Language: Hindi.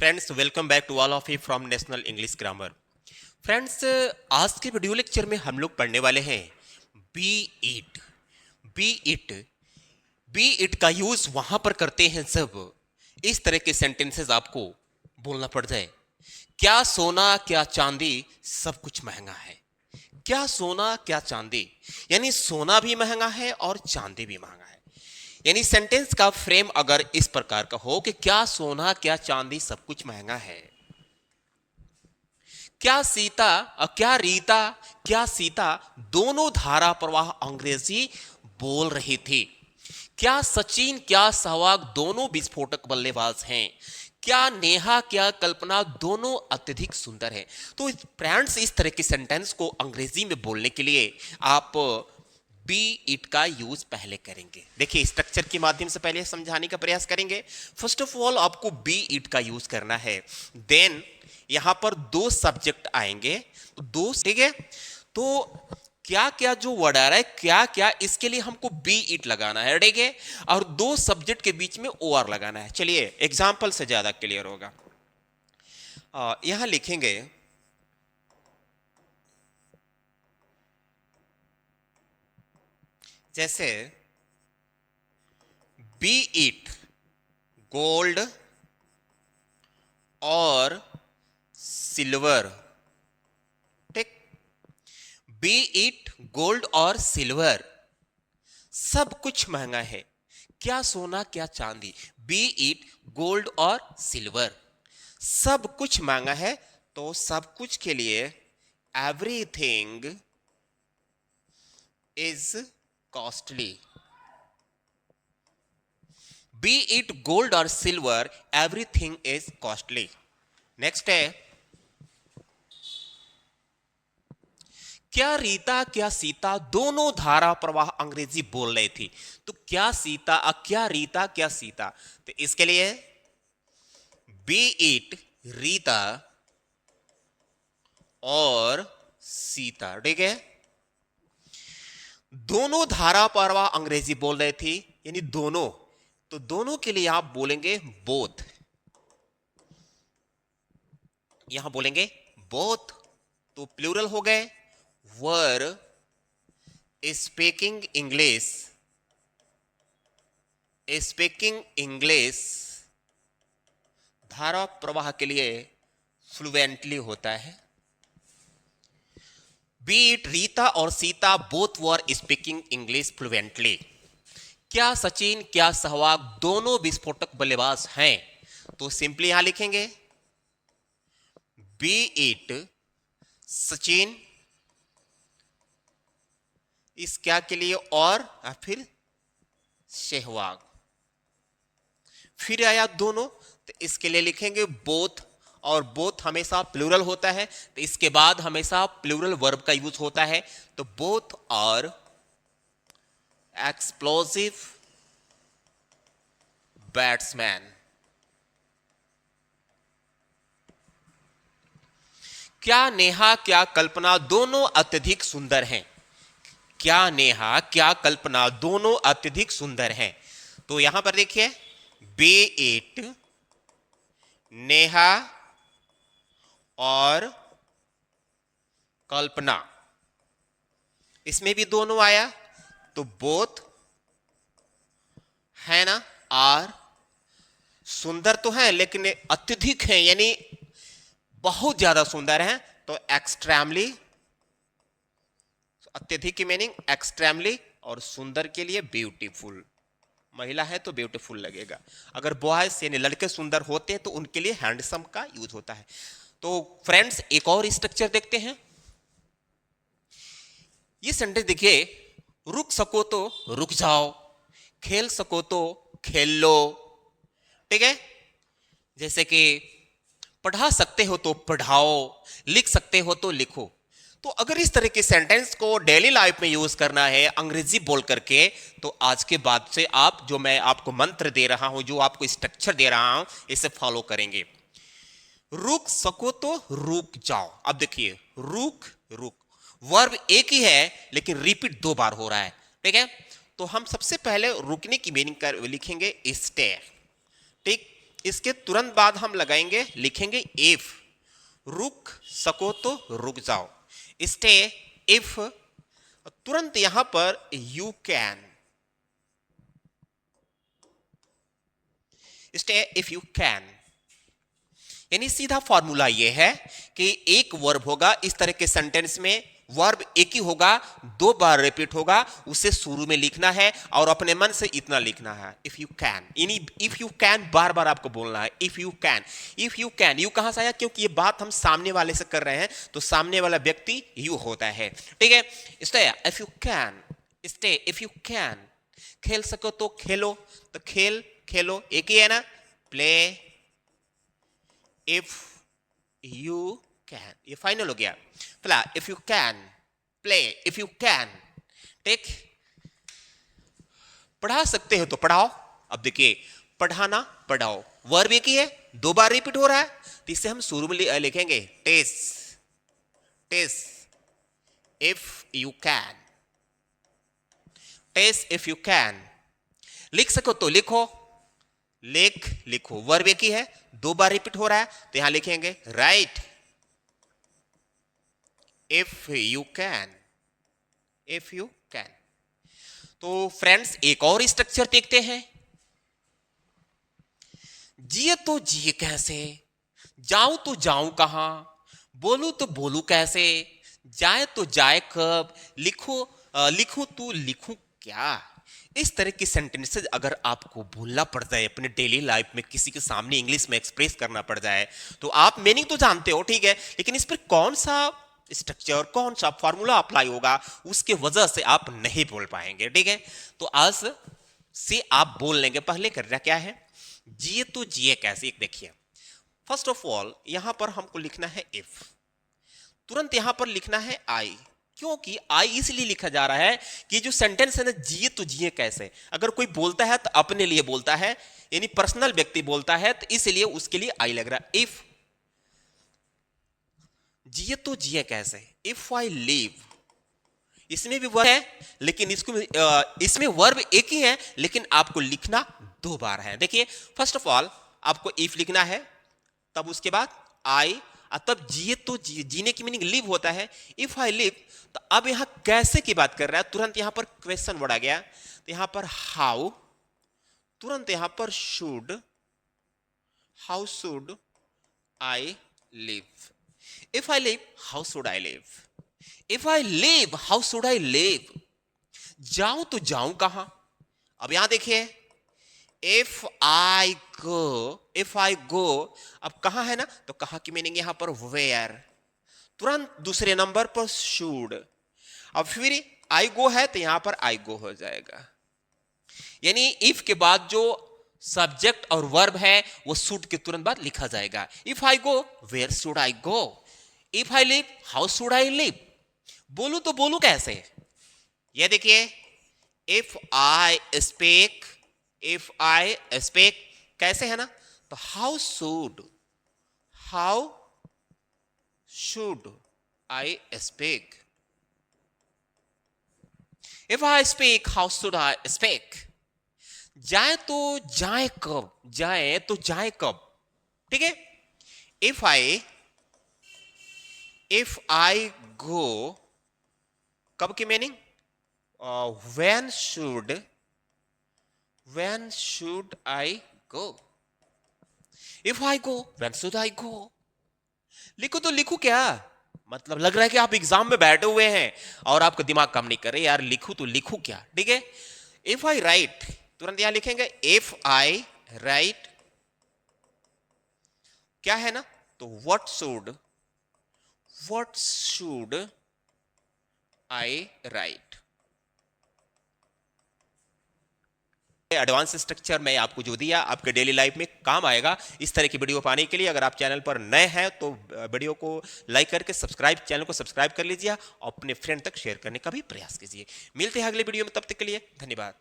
Friends welcome back to all of you from National English Grammar. Friends आज के वीडियो लेक्चर में हम लोग पढ़ने वाले हैं B it. B it be it का यूज वहां पर करते हैं जब इस तरह के सेंटेंसेस आपको बोलना पड़ जाए। क्या सोना क्या चांदी सब कुछ महंगा है। क्या सोना क्या चांदी, यानी सोना भी महंगा है और चांदी भी महंगा है। यानी सेंटेंस का फ्रेम अगर इस प्रकार का हो कि क्या सोना क्या चांदी सब कुछ महंगा है। क्या सीता क्या रीता क्या सीता दोनों धारा प्रवाह अंग्रेजी बोल रही थी। क्या सचिन क्या सहवाग दोनों विस्फोटक बल्लेबाज हैं। क्या नेहा क्या कल्पना दोनों अत्यधिक सुंदर हैं। तो फ्रेंड्स इस तरह के सेंटेंस को अंग्रेजी में बोलने के लिए आप बी इट का यूज पहले करेंगे। देखिए स्ट्रक्चर के माध्यम से पहले समझाने का प्रयास करेंगे। फर्स्ट ऑफ ऑल आपको बी इट का यूज करना है। देन यहां पर दो सब्जेक्ट आएंगे, तो दो, ठीक है। तो क्या क्या जो वर्ड आ रहा है क्या क्या, इसके लिए हमको बी इट लगाना है, ठीक है। और दो सब्जेक्ट के बीच में ओ आर लगाना है। चलिए एग्जाम्पल से ज्यादा क्लियर होगा। यहां लिखेंगे जैसे बी इट गोल्ड और सिल्वर, ठीक। बी इट गोल्ड और सिल्वर सब कुछ महंगा है। क्या सोना क्या चांदी, बी इट गोल्ड और सिल्वर सब कुछ महंगा है। तो सब कुछ के लिए everything is costly. Be it gold और silver everything is costly. Next है क्या रीता क्या सीता दोनों धारा प्रवाह अंग्रेजी बोल रही थी। तो क्या सीता क्या रीता क्या सीता, तो इसके लिए बी इट रीता और सीता, ठीक है। दोनों धारा प्रवाह अंग्रेजी बोल रही थी यानी दोनों, तो दोनों के लिए आप बोलेंगे बोथ। यहां बोलेंगे बोथ, तो प्लूरल हो गए। Were speaking English, speaking English धारा प्रवाह के लिए फ्लुएंटली होता है। बीट रीता और Sita both were speaking English fluently. क्या सचिन क्या सहवाग दोनों विस्फोटक बल्लेबाज हैं। तो सिंपली यहां लिखेंगे बी इट सचिन, इस क्या के लिए और फिर सहवाग, फिर आया दोनों, तो इसके लिए लिखेंगे बोथ। और बोथ हमेशा प्लूरल होता है, तो इसके बाद हमेशा प्लूरल वर्ब का यूज होता है। तो बोथ आर एक्सप्लोसिव बैट्समैन। क्या नेहा क्या कल्पना दोनों अत्यधिक सुंदर हैं। क्या नेहा क्या कल्पना दोनों अत्यधिक सुंदर हैं। तो यहां पर देखिए बी इट नेहा और कल्पना, इसमें भी दोनों आया, तो बोथ है ना, आर सुंदर तो है लेकिन अत्यधिक है यानी बहुत ज्यादा सुंदर है। तो एक्सट्रीमली, अत्यधिक की मीनिंग एक्सट्रीमली, और सुंदर के लिए ब्यूटीफुल। महिला है तो ब्यूटीफुल लगेगा। अगर बॉयज यानी लड़के सुंदर होते हैं तो उनके लिए हैंडसम का यूज होता है। तो फ्रेंड्स एक और स्ट्रक्चर देखते हैं। ये सेंटेंस देखिए, रुक सको तो रुक जाओ, खेल सको तो खेल लो, ठीक है। जैसे कि पढ़ा सकते हो तो पढ़ाओ, लिख सकते हो तो लिखो। तो अगर इस तरह के सेंटेंस को डेली लाइफ में यूज करना है अंग्रेजी बोल करके, तो आज के बाद से आप जो मैं आपको मंत्र दे रहा हूं, जो आपको स्ट्रक्चर दे रहा हूं, इसे फॉलो करेंगे। रुक सको तो रुक जाओ। अब देखिए रुक रुक वर्ब एक ही है लेकिन रिपीट दो बार हो रहा है, ठीक है। तो हम सबसे पहले रुकने की मीनिंग कर लिखेंगे स्टे, ठीक। इसके तुरंत बाद हम लगाएंगे, लिखेंगे इफ। रुक सको तो रुक जाओ, स्टे इफ। तुरंत यहां पर you can, stay if you can. यानी सीधा फॉर्मूला ये है कि एक वर्ब होगा इस तरह के सेंटेंस में, वर्ब एक ही होगा, 2 बार रिपीट होगा, उसे शुरू में लिखना है और अपने मन से इतना लिखना है, इफ यू कैन। यानी इफ यू कैन बार बार आपको बोलना है, if you can, if you can. You कहां से आया? क्योंकि ये बात हम सामने वाले से कर रहे हैं, तो सामने वाला व्यक्ति यू होता है, ठीक है। Stay if you can, stay if you can. खेल सको तो खेलो, तो खेल खेलो एक ही है ना। प्ले इफ यू कैन, ये फाइनल हो गया। Play if you can, play if you can, ठीक। पढ़ा सकते हो तो पढ़ाओ। अब देखिए, पढ़ाना पढ़ाओ, वर्ब एक ही है, 2 बार रिपीट हो रहा है, तो इसे हम शुरू में लिखेंगे test, test if you can, test if you can. लिख सको तो लिखो, लिख लिखो, वर्ब एक ही है, 2 बार रिपीट हो रहा है, तो यहां लिखेंगे right if you can, if you can. तो फ्रेंड्स, एक और स्ट्रक्चर देखते हैं। जिए तो जिए कैसे, जाऊं तो जाऊं कहां, बोलूं तो बोलूं कैसे, जाए तो जाए कब, लिखूं तो लिखूं क्या। इस तरह की सेंटेंसेस अगर आपको बोलना पड़ जाए अपने डेली लाइफ में, किसी के सामने इंग्लिश में एक्सप्रेस करना पड़ जाए, तो आप मीनिंग तो जानते हो, ठीक है, लेकिन इस पर कौन सा स्ट्रक्चर, कौन सा फॉर्मूला अप्लाई होगा, उसके वजह से आप नहीं बोल पाएंगे, ठीक है। तो आज से आप बोल लेंगे। पहले करना क्या है, जिए तो जिए कैसे। एक देखिए, फर्स्ट ऑफ ऑल यहां पर हमको लिखना है इफ, तुरंत यहां पर लिखना है आई। क्योंकि आई इसलिए लिखा जा रहा है कि जो सेंटेंस है ना, जिए तो जिए कैसे, अगर कोई बोलता है तो अपने लिए बोलता है, यानी पर्सनल व्यक्ति बोलता है, तो इसलिए उसके लिए आई लग रहा है। इफ जिए तो जिए कैसे, इफ आई लिव, इसमें भी वर्ब है, लेकिन इसमें वर्ब एक ही है, लेकिन आपको लिखना 2 बार है। देखिए, फर्स्ट ऑफ ऑल आपको इफ लिखना है, तब उसके बाद आई, तब जिए तो जीने की मीनिंग लिव होता है, इफ आई लिव। तो अब यहां कैसे की बात कर रहा है, तुरंत यहां पर क्वेश्चन वर्ड आ गया, तो यहां पर हाउ, तुरंत यहां पर should, how should I live, if I live how should I live, if I live how should I live. जाऊं तो जाऊं कहां। अब यहां देखिए, if I go, if I गो, अब कहां है ना, तो कहां की मीनिंग यहां पर वेयर, तुरंत दूसरे नंबर पर शुड। अब फिर आई गो है, तो यहां पर आई गो हो जाएगा। यानी इफ के बाद जो सब्जेक्ट और वर्ब है वो शुड के तुरंत बाद लिखा जाएगा। If I go where should I go, if I live how should I live. बोलू तो बोलू कैसे, ये देखिए, if I speak, if I speak कैसे है ना, तो how should I speak, if I speak how should I speak. जाए तो जाए कब, जाए तो जाए कब, ठीक है। इफ आई गो, कब की meaning, when should I go, if I go when should I go। लिखो तो लिखो क्या, मतलब लग रहा है कि आप एग्जाम में बैठे हुए हैं और आपका दिमाग काम नहीं कर रहे, यार लिखो तो लिखो क्या, ठीक है। इफ आई राइट, तुरंत यहां लिखेंगे इफ आई राइट, क्या है ना, तो what should I right. Advance structure मैं आपको जो दिया आपके डेली लाइफ में काम आएगा। इस तरह की वीडियो पाने के लिए अगर आप चैनल पर नए हैं तो वीडियो को लाइक करके चैनल को सब्सक्राइब कर लीजिए, अपने फ्रेंड तक शेयर करने का भी प्रयास कीजिए। मिलते हैं अगले वीडियो में, तब तक के लिए धन्यवाद।